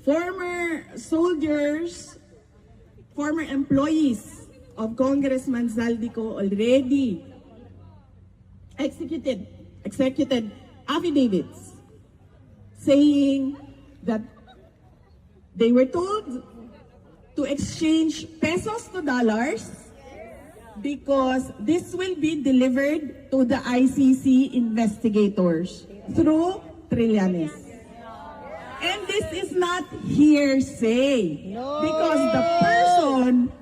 former soldiers, former employees of Congressman Zaldico already executed affidavits saying that they were told to exchange pesos to dollars because this will be delivered to the ICC investigators through Trillanes. And this is not hearsay because the person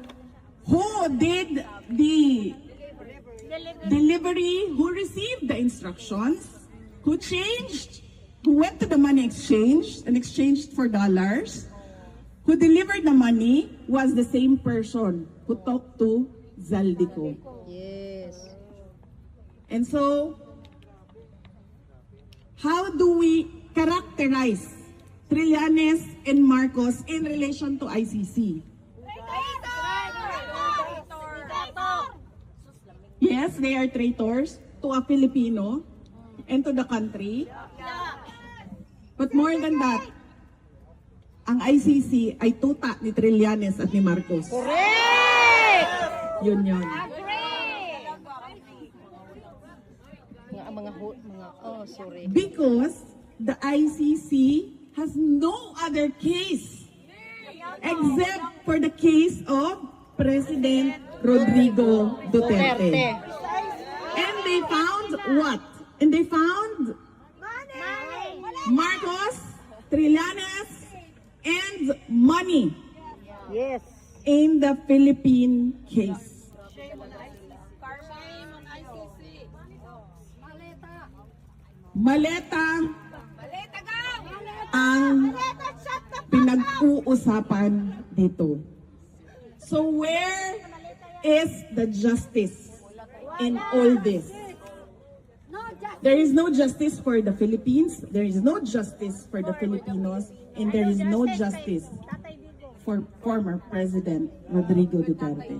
who did the delivery, who received the instructions, who went to the money exchange and exchanged for dollars, who delivered the money was the same person who talked to Zaldico. Yes. And so, how do we characterize Trillanes and Marcos in relation to ICC? Yes, they are traitors to a Filipino and to the country. But more than that, ang ICC ay tuta ni Trillanes at ni Marcos. Correct! Yun. Sorry. Because the ICC has no other case except for the case of President Rodrigo Duterte. And they found what? And they found Marcos, Trillanes, and money. Yes. In the Philippine case. Maleta ang pinag-uusapan dito. So where is the justice in all this? There is no justice for the Philippines, there is no justice for the Filipinos, and there is no justice for former President Rodrigo Duterte.